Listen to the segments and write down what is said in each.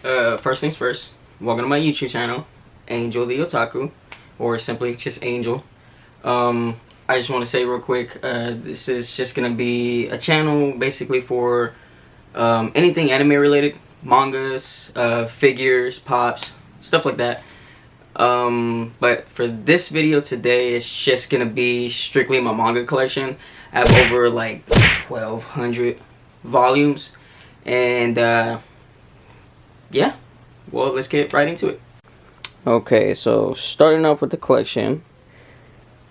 First things first, welcome to my YouTube channel, Angel the Otaku, or simply just Angel. I just want to say real quick, this is just going to be a channel basically for anything anime related, mangas, figures, pops, stuff like that. But for this video today, it's just going to be strictly my manga collection. I have over like 1,200 volumes, and yeah, well, let's get right into it. Okay, so starting off with the collection,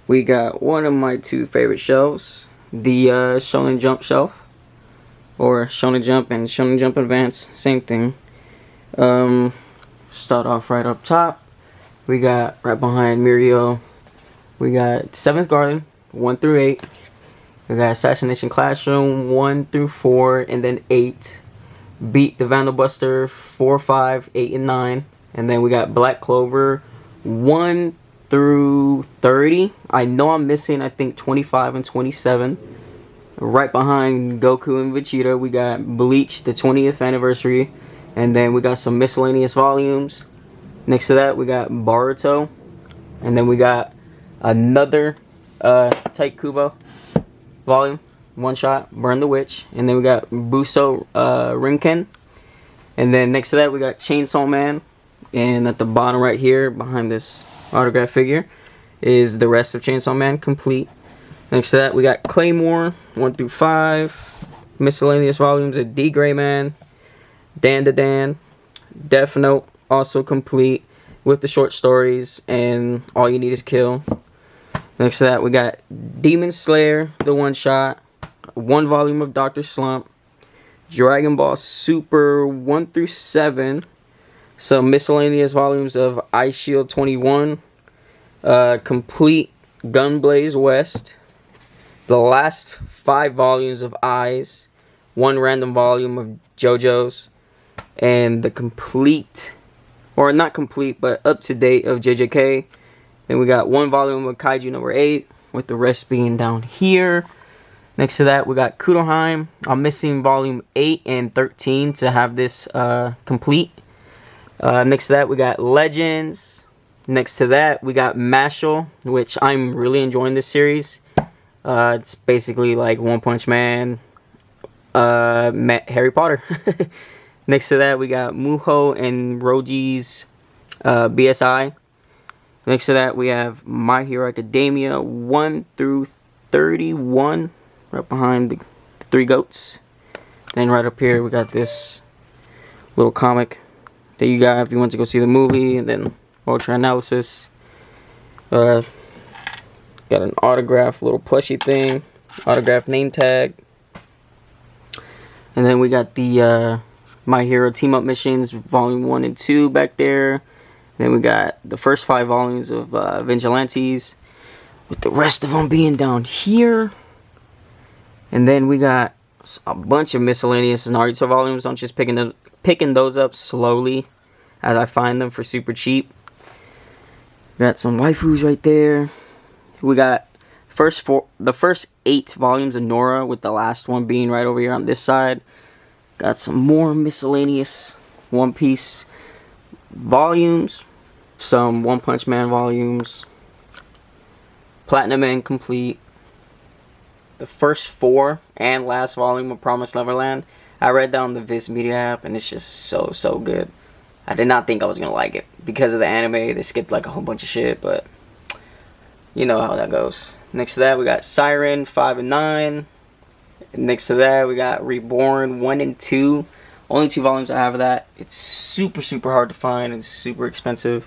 we got one of my two favorite shelves, the Shonen Jump shelf, or Shonen Jump and Shonen Jump Advance, same thing. Start off right up top. We got right behind Mirio, we got 7th Garden 1 through 8. We got Assassination Classroom 1 through 4, and then 8. Beat the Vandal Buster 4, 5, 8, and 9. And then we got Black Clover 1 through 30. I know I'm missing, I think, 25 and 27. Right behind Goku and Vegeta, we got Bleach, the 20th anniversary. And then we got some miscellaneous volumes. Next to that, we got Boruto. And then we got another Type Kubo volume. One shot, Burn the Witch. And then we got Buso Rinken. And then next to that, we got Chainsaw Man. And at the bottom right here, behind this autograph figure, is the rest of Chainsaw Man complete. Next to that, we got Claymore 1 through 5. Miscellaneous volumes of D. Gray Man, Dan to Dan, Death Note, also complete with the short stories and All You Need Is Kill. Next to that, we got Demon Slayer, the one shot, 1 volume of Dr. Slump, Dragon Ball Super 1 through 7, some miscellaneous volumes of Ice Shield 21, complete Gunblaze West, the last 5 volumes of Eyes, 1 random volume of JoJo's, and the complete, or not complete, but up to date of JJK. Then we got 1 volume of Kaiju number 8, with the rest being down here. Next to that, we got Kudoheim. I'm missing volume 8 and 13 to have this complete. Next to that, we got Legends. Next to that, we got Mashle, which I'm really enjoying this series. It's basically like One Punch Man, Harry Potter. Next to that, we got Muho and Roji's BSI. Next to that, we have My Hero Academia 1 through 31, right behind the 3 goats. Then right up here, we got this little comic that you got if you want to go see the movie, and then Ultra Analysis. Got an autograph little plushie thing, autograph name tag. And then we got the My Hero Team Up Missions, Volume 1 and 2 back there. Then we got the first 5 volumes of Vigilantes, with the rest of them being down here. And then we got a bunch of miscellaneous Naruto volumes. I'm just picking those up slowly as I find them for super cheap. Got some waifus right there. We got the first 8 volumes of Nora, with the last one being right over here on this side. Got some more miscellaneous One Piece volumes, some One Punch Man volumes, Platinum Incomplete, the first 4 and last volume of Promised Neverland. I read that on the Viz Media app, and it's just so good. I did not think I was gonna like it because of the anime. They skipped like a whole bunch of shit, but you know how that goes. Next to that, we got Siren 5 and 9. And next to that, we got Reborn 1 and 2. Only 2 volumes I have of that. It's super hard to find. It's super expensive.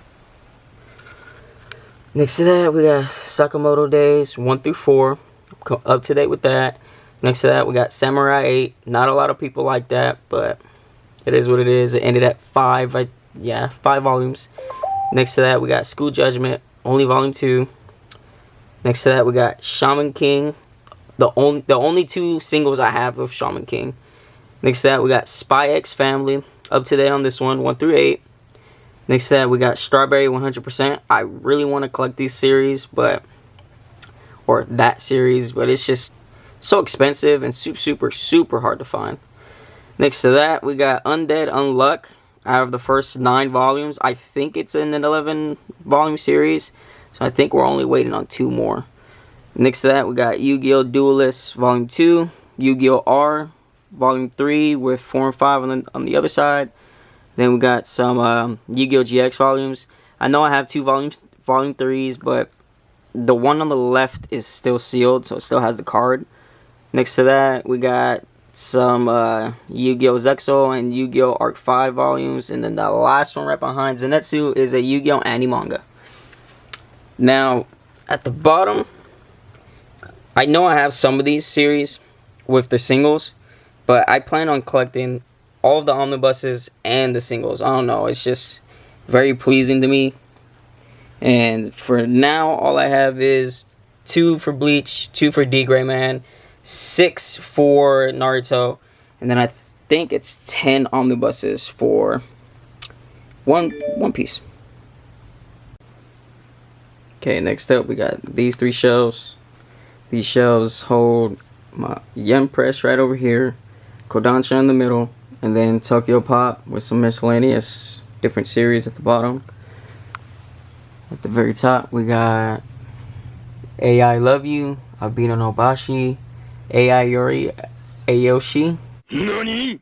Next to that, we got Sakamoto Days 1 through 4. Up to date with that. Next to that, we got Samurai 8. Not a lot of people like that, but it is what it is. It ended at 5. 5 volumes. Next to that, we got School Judgment, only volume 2. Next to that, we got Shaman King. The only 2 singles I have of Shaman King. Next to that, we got Spy X Family. Up to date on this one, 1 through 8. Next to that, we got Strawberry 100%. I really want to collect these series, or that series, but it's just so expensive and super hard to find. Next to that, we got Undead Unluck. I have the first 9 volumes. I think it's in an 11 volume series, so I think we're only waiting on 2 more. Next to that, we got Yu-Gi-Oh! Duelist Volume 2, Yu-Gi-Oh! R Volume 3 with 4 and 5 on the other side. Then we got some Yu-Gi-Oh! GX volumes. I know I have 2 volume 3s, but the one on the left is still sealed, so it still has the card. Next to that, we got some Yu-Gi-Oh! Zexal and Yu-Gi-Oh! Arc 5 volumes. And then the last one right behind Zenitsu is a Yu-Gi-Oh! Manga. Now, at the bottom, I know I have some of these series with the singles, but I plan on collecting all of the omnibuses and the singles. I don't know, it's just very pleasing to me. And for now, all I have is 2 for Bleach, 2 for D. Gray Man, 6 for Naruto, and then I think it's 10 omnibuses for One Piece. Okay, next up we got these 3 shelves. These shelves hold my Yen Press right over here, Kodansha in the middle, and then Tokyo Pop with some miscellaneous different series at the bottom. At the very top we got AI Love You, Abino no Bashi, AI Yori Ayoshi. NANI?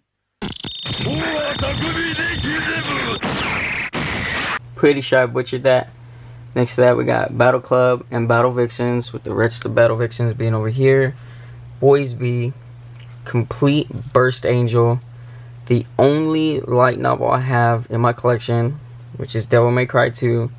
Pretty sure I butchered that. Next to that we got Battle Club and Battle Vixens, with the rest of Battle Vixens being over here. Boys B, Complete Burst Angel, the only light novel I have in my collection, which is Devil May Cry 2.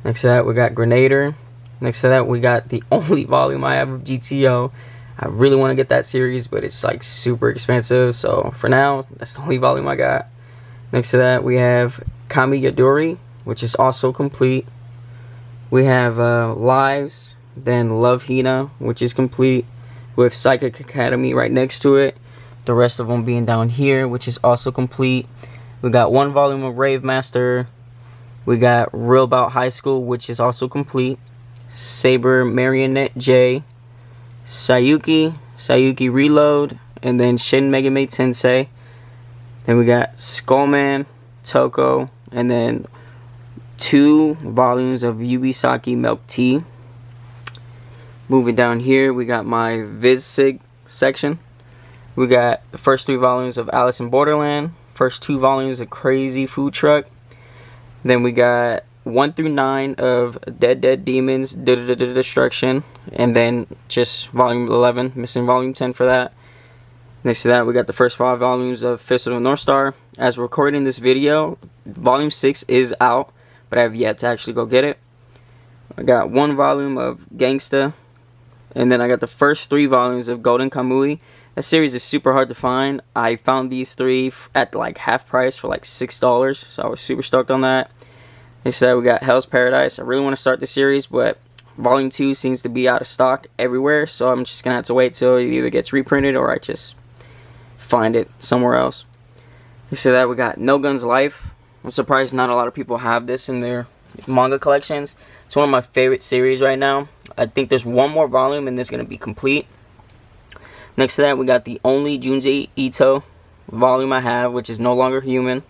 Next to that we got Grenader. Next to that we got the only volume I have of GTO. I really want to get that series, but it's like super expensive, so for now that's the only volume I got. Next to that we have Kami Yadori, which is also complete. We have Lives, then Love Hina, which is complete, with Psychic Academy right next to it. The rest of them being down here, which is also complete. We got 1 volume of Rave Master. We got Real About High School, which is also complete. Saber Marionette J, Sayuki Reload, and then Shin Megami Tensei. Then we got Skullman, Toko, and then 2 volumes of Yubisaki Milk Tea. Moving down here, we got my VizSig section. We got the first 3 volumes of Alice in Borderland, first 2 volumes of Crazy Food Truck. Then we got 1 through 9 of Dead Demons Destruction, and then just volume 11, missing volume 10 for that. Next to that we got the first 5 volumes of Fist of the North Star. As we're recording this video, volume 6 is out, but I have yet to actually go get it. I got 1 volume of Gangsta, and then I got the first 3 volumes of Golden Kamui. That series is super hard to find. I found these 3 at like half price for like $6, so I was super stoked on that. Next to that we got Hell's Paradise. I really want to start the series, but volume 2 seems to be out of stock everywhere, so I'm just gonna have to wait till it either gets reprinted or I just find it somewhere else. Next to that we got No Guns Life. I'm surprised not a lot of people have this in their manga collections. It's one of my favorite series right now. I think there's 1 more volume and it's gonna be complete. Next to that we got the only Junji Ito volume I have, which is No Longer Human.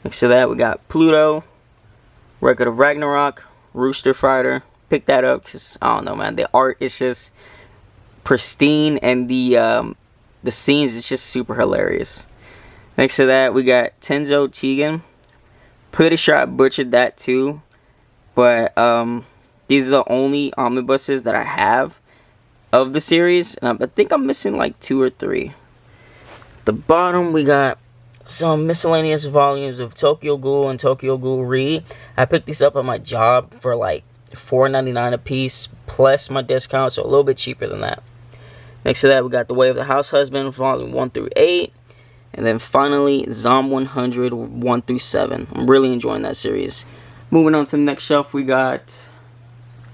Next to that we got Pluto, Record of Ragnarok, Rooster Fighter. Pick that up because I don't know, man, the art is just pristine, and the scenes is just super hilarious. Next to that we got Tenzo Chigen. Pretty sure I butchered that too, but these are the only omnibuses that I have of the series, and I think I'm missing like 2 or 3. At the bottom we got some miscellaneous volumes of Tokyo Ghoul and Tokyo Ghoul Re. I picked these up at my job for like $4.99 a piece plus my discount, so a little bit cheaper than that. Next to that we got The Way of the House Husband volume 1 through 8, and then finally Zom 100 1 through 7. I'm really enjoying that series. Moving on to the next shelf we got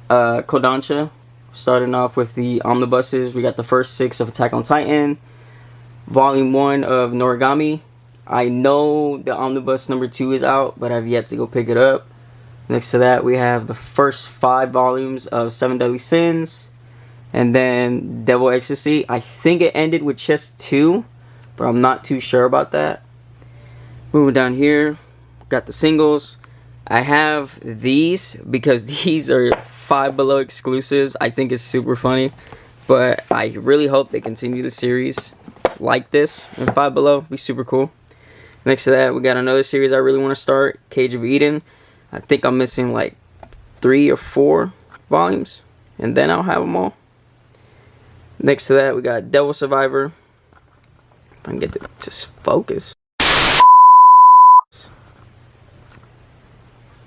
Kodansha. Starting off with the omnibuses, we got the first 6 of Attack on Titan, volume 1 of Noragami. I know the omnibus number 2 is out, but I've yet to go pick it up. Next to that we have the first 5 volumes of 7 Deadly Sins, and then Devil Ecstasy. I think it ended with Chest 2, but I'm not too sure about that. Moving down here, got the singles. I have these because these are Five Below exclusives. I think it's super funny, but I really hope they continue the series like this in Five Below. Be super cool. Next to that, we got another series I really want to start, Cage of Eden. I think I'm missing like 3 or 4 volumes, and then I'll have them all. Next to that, we got Devil Survivor. If I can get it to focus.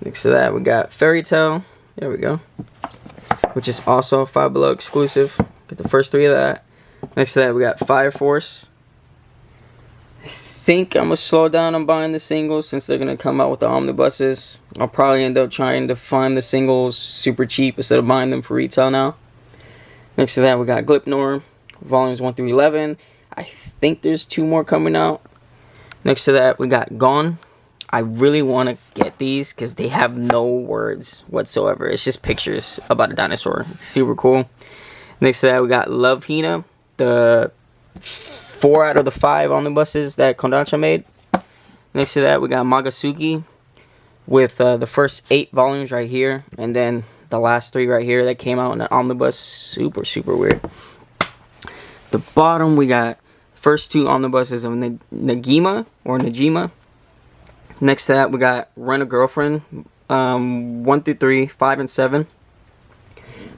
Next to that, we got Fairy Tail. There we go. Which is also a Five Below exclusive. Get the first 3 of that. Next to that, we got Fire Force. I think I'm going to slow down on buying the singles since they're going to come out with the omnibuses. I'll probably end up trying to find the singles super cheap instead of buying them for retail now. Next to that, we got Glipnor, volumes 1 through 11. I think there's 2 more coming out. Next to that, we got Gone. I really want to get these because they have no words whatsoever. It's just pictures about a dinosaur. It's super cool. Next to that, we got Love Hina, the 4 out of the 5 omnibuses that Kodansha made. Next to that, we got Magasuki with the first 8 volumes right here, and then the last 3 right here that came out in an omnibus. Super, super weird. The bottom, we got first 2 omnibuses of Najima. Next to that, we got Rent a Girlfriend, 1 through 3, 5 and 7.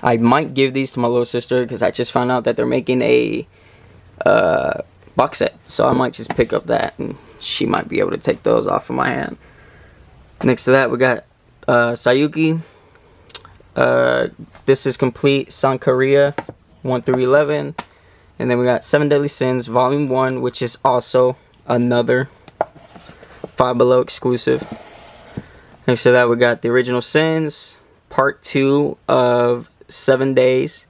I might give these to my little sister because I just found out that they're making a box set. So I might just pick up that and she might be able to take those off of my hand. Next to that, we got Sayuki. This is complete Sankaria 1 through 11. And then we got 7 Deadly Sins Volume 1, which is also another Five Below exclusive. Next to that, we got The Original Sins Part 2 of 7 Days.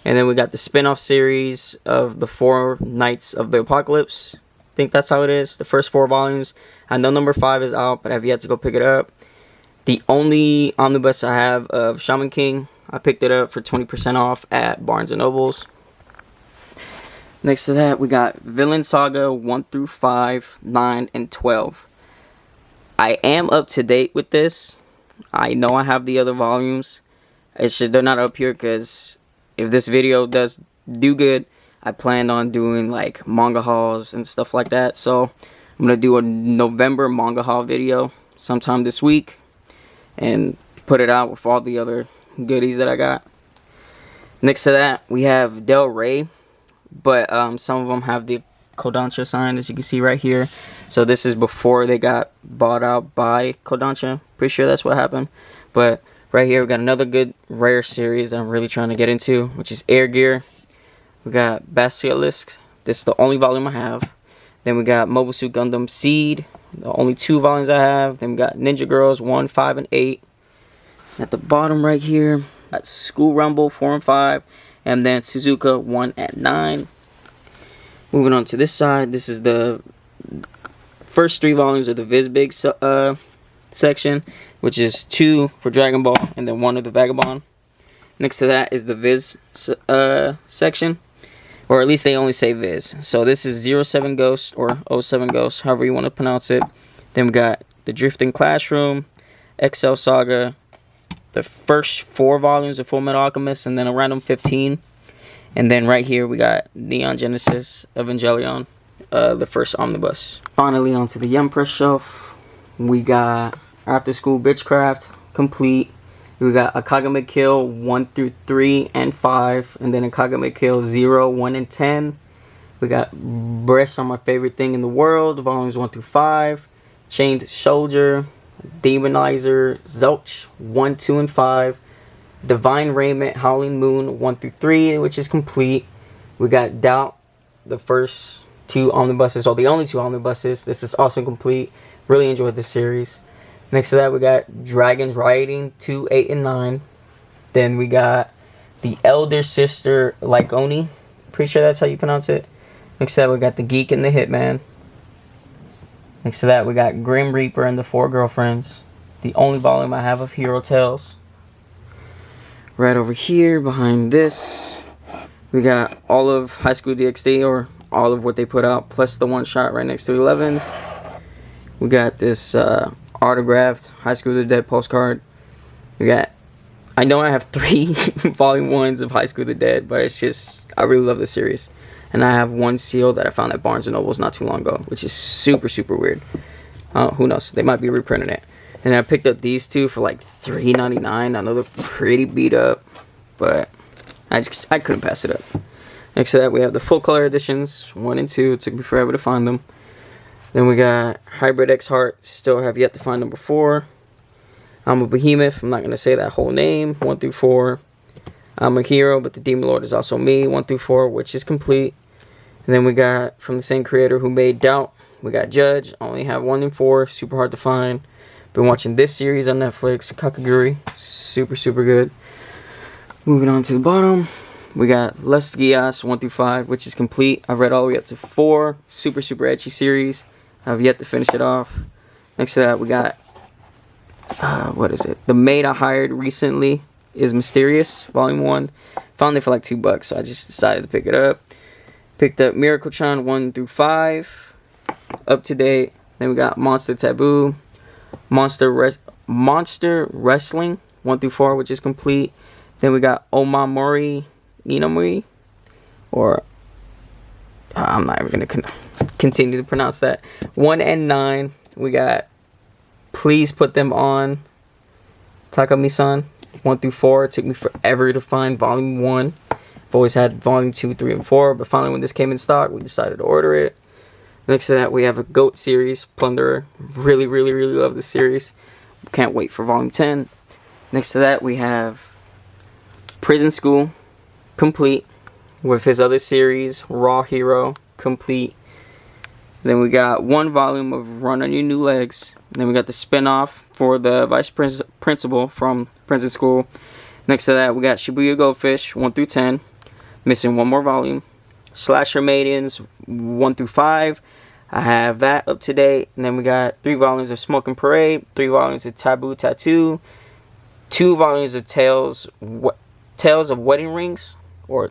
And then we got the spin-off series of the 4 Nights of the Apocalypse. I think that's how it is. The first 4 volumes. I know number 5 is out, but I've yet to go pick it up. The only omnibus I have of Shaman King, I picked it up for 20% off at Barnes & Nobles. Next to that, we got Villain Saga 1 through 5, 9, and 12. I am up to date with this. I know I have the other volumes. It's just they're not up here because if this video does do good, I plan on doing like manga hauls and stuff like that. So I'm going to do a November manga haul video sometime this week and put it out with all the other goodies that I got. Next to that, we have Del Rey. But some of them have the Kodansha sign, as you can see right here. So this is before they got bought out by Kodansha. Pretty sure that's what happened. But right here, we got another good rare series that I'm really trying to get into, which is Air Gear. We got Basilisk. This is the only volume I have. Then we got Mobile Suit Gundam Seed. The only 2 volumes I have. Then we got Ninja Girls 1, 5, and 8. At the bottom right here, got School Rumble 4 and 5. And then Suzuka 1 and 9. Moving on to this side, this is the first 3 volumes of the Vizbig section, which is 2 for Dragon Ball and then 1 of the Vagabond. Next to that is the Viz section, or at least they only say Viz. So this is 07 Ghost or 07 Ghost, however you want to pronounce it. Then we got the Drifting Classroom, XL Saga, the first 4 volumes of Full Metal Alchemist, and then a random 15. And then right here we got Neon Genesis Evangelion, the first omnibus. Finally, onto the Yum Press shelf, we got After School Bitchcraft complete. We got Akagame Kill 1 through 3 and 5, and then Akagame Kill 0, 1, and 10. We got Breasts Are My Favorite Thing in the World, volumes 1 through 5. Chained Soldier, Demonizer, Zilch 1, 2, and 5. Divine Raiment, Howling Moon 1 through 3, which is complete. We got Doubt, the first 2 omnibuses, or the only 2 omnibuses. This is also complete. Really enjoyed this series. Next to that, we got Dragons Rioting 2, 8, and 9. Then we got The Elder Sister Lyconi. Pretty sure that's how you pronounce it. Next to that, we got The Geek and the Hitman. Next to that, we got Grim Reaper and the 4 Girlfriends. The only volume I have of Hero Tales. Right over here, behind this, we got all of High School DxD, or all of what they put out, plus the one shot right next to 11. We got this autographed High School of the Dead postcard. We got, I know I have 3 volume 1s of High School of the Dead, but it's just, I really love this series. And I have one seal that I found at Barnes & Noble's not too long ago, which is super, super weird. Who knows? They might be reprinting it. And I picked up these 2 for like $3.99. I know they're pretty beat up, but I couldn't pass it up. Next to that, we have the full color editions, 1 and 2. It took me forever to find them. Then we got Hybrid X Heart. Still have yet to find number 4. I'm a Behemoth. I'm not going to say that whole name. 1 through 4. I'm a Hero, but the Demon Lord is also me. 1 through 4, which is complete. And then we got, from the same creator who made Doubt, we got Judge. Only have 1 through 4. Super hard to find. Been watching this series on Netflix, Kakaguri. Super, super good. Moving on to the bottom. We got Les Guias 1 through 5, which is complete. I've read all the way up to 4. Super, super edgy series. I've yet to finish it off. Next to that, we got, what is it? The Maid I Hired Recently is Mysterious, Volume 1. Found it for like $2, so I just decided to pick it up. Picked up Miracle-chan 1 through 5. Up to date. Then we got Monster Taboo. Monster Wrestling 1 through 4, which is complete. Then we got Omamori Ninamori, or I'm not even going to continue to pronounce that. 1 and 9. We got Please Put Them On, Takami-san 1 through 4. It took me forever to find Volume 1. I've always had Volume 2, 3, and 4, but finally when this came in stock, we decided to order it. Next to that, we have a GOAT series, Plunderer. Really, really, really love this series. Can't wait for Volume 10. Next to that, we have Prison School, complete, with his other series, Raw Hero, complete. Then we got 1 volume of Run on Your New Legs. Then we got the spinoff for the Vice Principal from Prison School. Next to that, we got Shibuya Goldfish 1 through 10. Missing 1 more volume. Slasher Maidens 1 through 5. I have that up to date. And then we got 3 volumes of Smoking Parade, 3 volumes of Taboo Tattoo, 2 volumes of Tales of Wedding Rings, or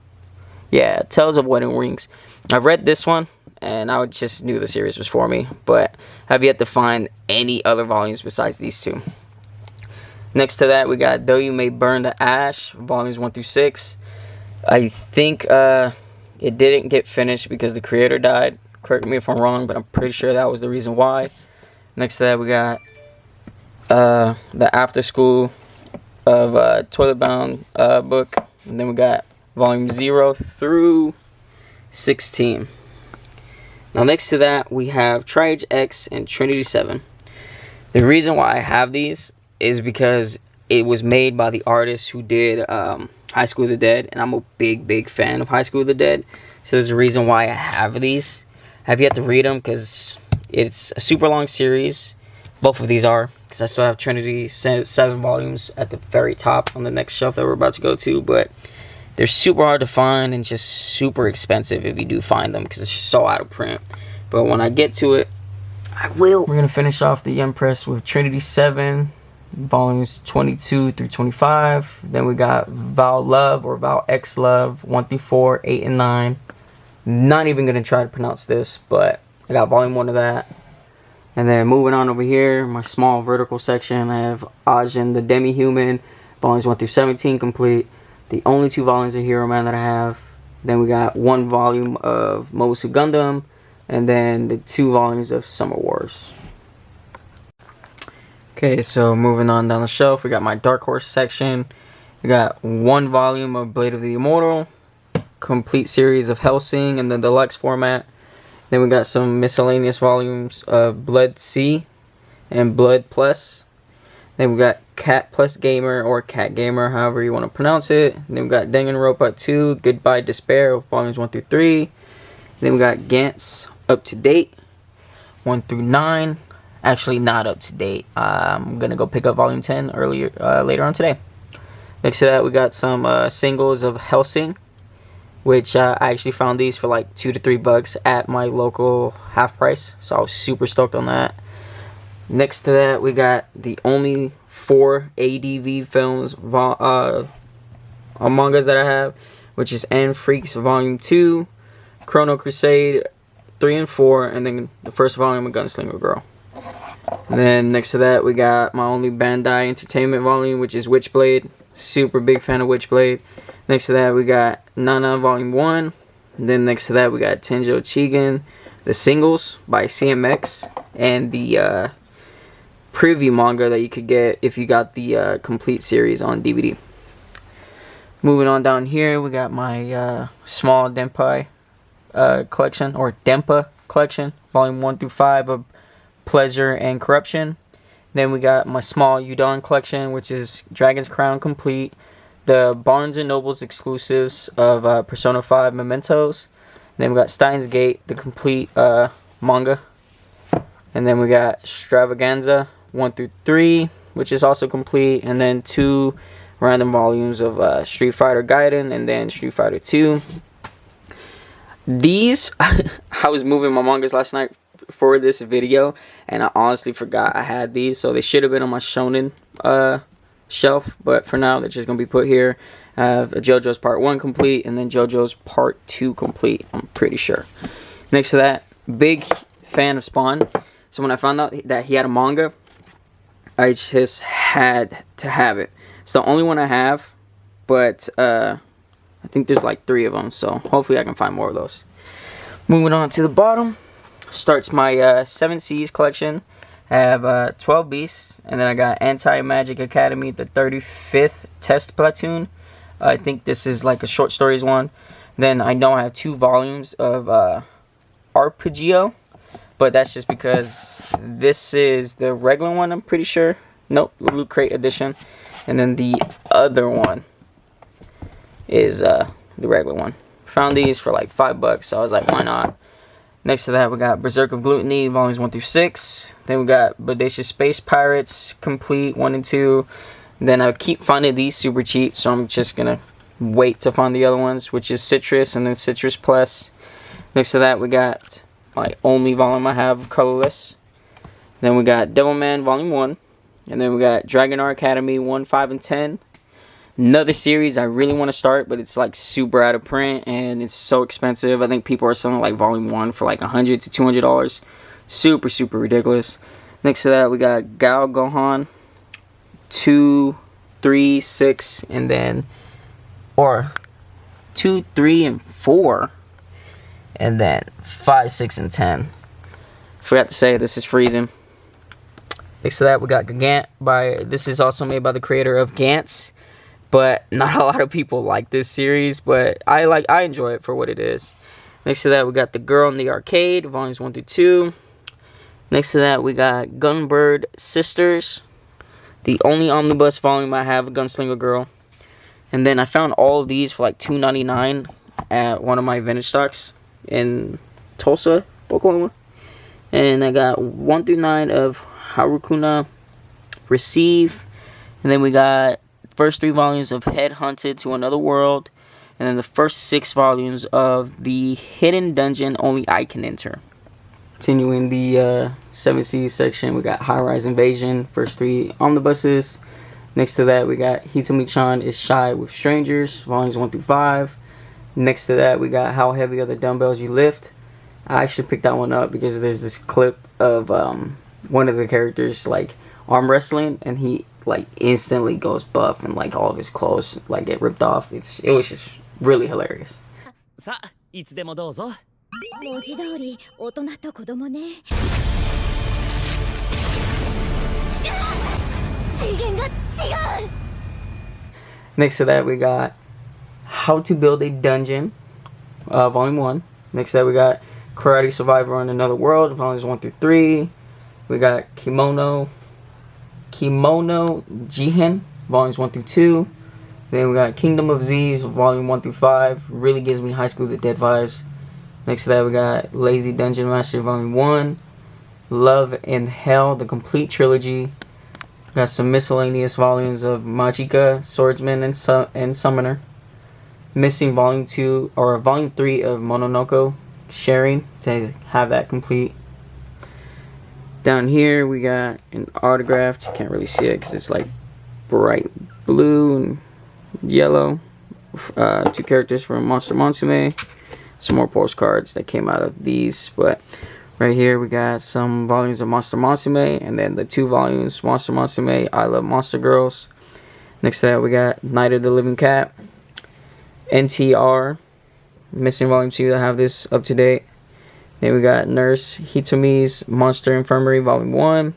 yeah, Tales of Wedding Rings. I've read this one, and I just knew the series was for me, but I've yet to find any other volumes besides these 2. Next to that, we got Though You May Burn to Ash, volumes 1 through 6. I think it didn't get finished because the creator died. Correct me if I'm wrong, but I'm pretty sure that was the reason why. Next to that, we got the After School of Toilet Bound book. And then we got volume 0 through 16. Now next to that, we have Triage X and Trinity 7. The reason why I have these is because it was made by the artist who did High School of the Dead, and I'm a big fan of High School of the Dead. So there's a reason why I have these. I have yet to read them because it's a super long series. Both of these are, because I still have Trinity 7 volumes at the very top on the next shelf that we're about to go to, but they're super hard to find and just super expensive if you do find them because it's just so out of print. But when I get to it, I will. We're going to finish off the Empress with Trinity 7, volumes 22 through 25. Then we got Val Love or Val X Love 1 through 4, 8 and 9. Not even going to try to pronounce this, but I got volume 1 of that. And then moving on over here, my small vertical section, I have Ajin the Demi-Human, volumes 1 through 17 complete. The only 2 volumes of Hero Man that I have. Then we got 1 volume of Mobusu Gundam, and then the 2 volumes of Summer Wars. Okay, so moving on down the shelf, we got my Dark Horse section. We got 1 volume of Blade of the Immortal, complete series of Hellsing in the deluxe format. Then we got some miscellaneous volumes of Blood C and Blood Plus. Then we got Cat Plus Gamer or Cat Gamer, however you want to pronounce it. Then we got Danganronpa 2, Goodbye Despair, volumes 1 through 3. Then we got Gantz Up to Date 1 through 9. Actually, not up to date. I'm gonna go pick up volume 10 later on today. Next to that, we got some singles of Hellsing, which I actually found these for like $2 to $3 at my local half price, so I was super stoked on that. Next to that, we got the only 4 ADV films mangas that I have, which is End Freaks Volume 2, Chrono Crusade 3 and 4, and then the first volume of Gunslinger Girl. And then next to that, we got my only Bandai Entertainment volume, which is Witchblade. Super big fan of Witchblade. Next to that, we got Nana Volume 1. And then next to that, we got Tenjo Chigen, the singles by CMX, and the preview manga that you could get if you got the complete series on DVD. Moving on down here, we got my small Denpai collection, or Denpa collection, volume 1 through 5 of Pleasure and Corruption. Then we got my small Udon collection, which is Dragon's Crown complete, the Barnes & Noble's exclusives of Persona 5 Mementos. Then we got Steins Gate, the complete manga. And then we got Extravaganza 1 through 3, which is also complete. And then 2 random volumes of Street Fighter Gaiden and then Street Fighter 2. These, I was moving my mangas last night for this video, and I honestly forgot I had these, so they should have been on my shonen shelf, but for now they're just gonna be put here. I have JoJo's Part 1 complete and then JoJo's Part 2 complete, I'm pretty sure. Next to that, big fan of Spawn, so when I found out that he had a manga, I just had to have it. It's the only one I have, but I think there's like 3 of them, so hopefully I can find more of those. Moving on to the bottom, starts my 7 Seas collection. I have 12 Beasts, and then I got Anti-Magic Academy, the 35th Test Platoon. I think this is like a short stories one. Then I know I have 2 volumes of Arpeggio, but that's just because this is the regular one, I'm pretty sure. Nope, Loot Crate edition. And then the other one is the regular one. Found these for like $5, so I was like, why not? Next to that, we got Berserk of Gluttony, volumes 1 through 6. Then we got Bodacious Space Pirates, complete 1 and 2. Then I keep finding these super cheap, so I'm just gonna wait to find the other ones, which is Citrus and then Citrus Plus. Next to that, we got my only volume I have, colorless. Then we got Devilman Volume 1. And then we got Dragon Art Academy 1, 5, and 10. Another series I really want to start, but it's like super out of print and it's so expensive. I think people are selling like volume 1 for like $100 to $200. Super, super ridiculous. Next to that, we got Gao Gohan 2, 3, 6, and then, or 2, 3, and 4. And then 5, 6, and 10. Forgot to say, this is Friesen. Next to that, we got Gigant this is also made by the creator of Gantz, but not a lot of people like this series, but I enjoy it for what it is. Next to that, we got The Girl in the Arcade, volumes 1 through 2. Next to that, we got Gunbird Sisters, the only omnibus volume I have, Gunslinger Girl. And then I found all of these for like $2.99 at one of my vintage stocks in Tulsa, Oklahoma. And I got 1 through 9 of Harukuna Receive, and then we got first 3 volumes of Headhunted to Another World, and then the first 6 volumes of the Hidden Dungeon Only I Can Enter. Continuing the 7 Seas section, we got High Rise Invasion, first 3 omnibuses. Next to that, we got Hitomi-chan is Shy with Strangers, volumes 1 through 5. Next to that, we got How Heavy Are the Dumbbells You Lift. I actually picked that one up because there's this clip of one of the characters like arm wrestling, and he like instantly goes buff and like all of his clothes like get ripped off. It was just really hilarious. Next to that, we got How to Build a Dungeon, volume 1. Next to that, we got Karate Survivor in Another World, volumes 1 through 3. We got Kimono Jihen, volumes 1 through 2. Then we got Kingdom of Z's, volume 1 through 5. Really gives me High School of the Dead vibes. Next to that, we got Lazy Dungeon Master, volume 1. Love and Hell, the complete trilogy. We got some miscellaneous volumes of Majika, Swordsman, and Summoner. Missing volume 2 or volume 3 of Mononoko, Sharing, to have that complete. Down here we got an autographed, you can't really see it because it's like bright blue and yellow. 2 characters from Monster Monsume. Some more postcards that came out of these, but Right here we got some volumes of Monster Musume, and then the 2 volumes Monster Musume, I Love Monster Girls. Next to that we got Night of the Living Cat, NTR, missing volume 2. I have this up to date. Then we got Nurse Hitomi's Monster Infirmary volume 1,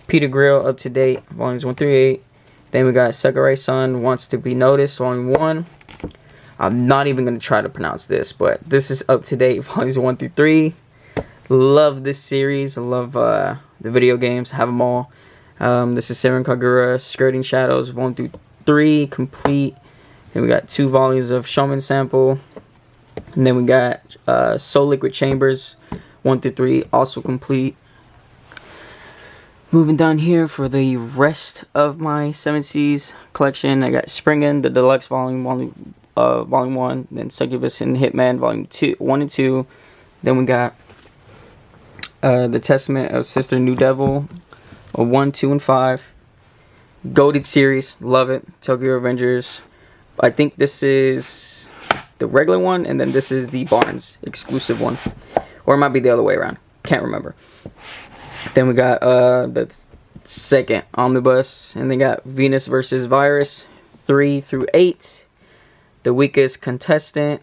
Peter Grill up to date volumes 1 through 8. Then we got Sakurai-san Wants to Be Noticed volume 1. I'm not even going to try to pronounce this, but this is up to date volumes 1 through 3. Love this series. I love the video games. Have them all. This is Seiren Kagura Skirting Shadows 1 through 3 complete. Then we got 2 volumes of Shonen Sample. And then we got Soul Liquid Chambers 1 through 3 also complete. Moving down here for the rest of my 7 Seas collection, I got Springen, the Deluxe Volume 1, then Succubus and Hitman Volume 1 and 2. Then we got The Testament of Sister New Devil 1, 2, and 5. Goated series, love it. Tokyo Revengers. I think this is the regular one, and then this is the Barnes exclusive one, or it might be the other way around. Can't remember. Then we got the second omnibus, and they got Venus versus Virus 3 through 8. The Weakest Contestant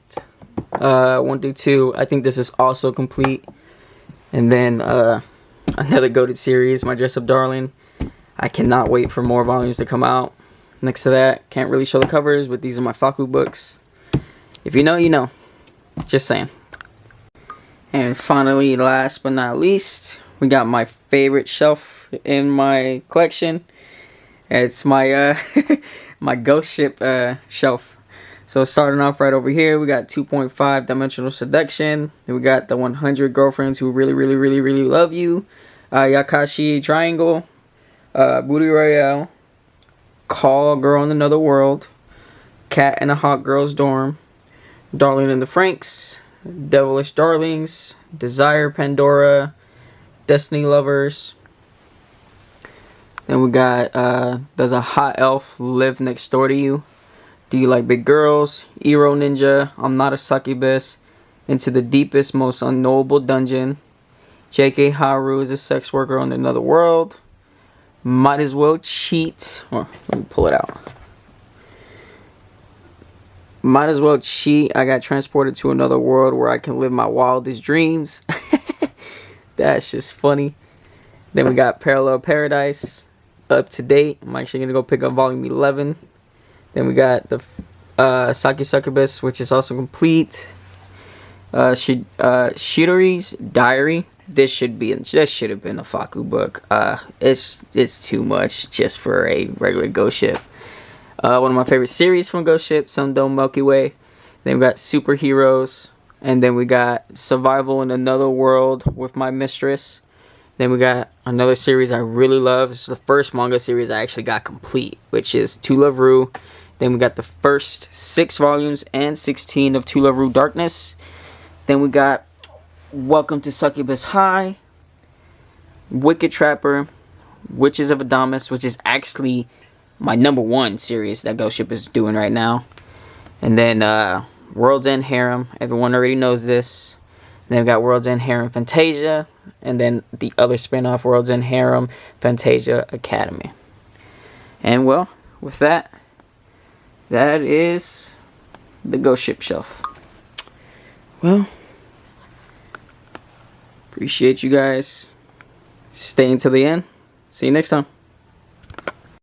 1 through 2. I think this is also complete. And then another goated series, My Dress Up Darling. I cannot wait for more volumes to come out. Next to that, can't really show the covers, but these are my Faku books. If you know, you know. Just saying. And finally, last but not least, we got my favorite shelf in my collection. It's my my Ghost Ship shelf. So starting off right over here, we got 2.5 Dimensional Seduction. Then we got the 100 Girlfriends Who Really, Really, Really, Really Love You. Yakashi Triangle. Booty Royale. Call a Girl in Another World. Cat in a Hot Girl's Dorm. Darling in the Franxx. Devilish Darlings. Desire Pandora. Destiny Lovers. Then we got Does a Hot Elf Live Next Door to You? Do You Like Big Girls? Ero Ninja. I'm Not a Succubus. Into the Deepest, Most Unknowable Dungeon. J.K. Haru is a sex worker on another world. Might As Well Cheat. Oh, let me pull it out. Might As Well Cheat. I got transported to another world where I can live my wildest dreams. That's just funny. Then we got Parallel Paradise. Up to date. I'm actually going to go pick up volume 11. Then we got the Saki Succubus, which is also complete. Shidori's Diary. This should have been a Faku book. It's too much just for a regular Ghost Ship. One of my favorite series from Ghost Ship, Sundome Milky Way. Then we got Superheroes, and then we got Survival in Another World with My Mistress. Then we got another series I really love. This is the first manga series I actually got complete, which is To Love Ru. Then we got the first 6 volumes and 16 of To Love Ru Darkness. Then we got Welcome to Succubus High, Wicked Trapper, Witches of Adamas, which is actually my #1 series that Ghost Ship is doing right now. And then World's End Harem. Everyone already knows this. Then we got World's End Harem Fantasia. And then the other spin-off, World's End Harem Fantasia Academy. And well, with that, that is the Ghost Ship shelf. Well, appreciate you guys staying till the end. See you next time.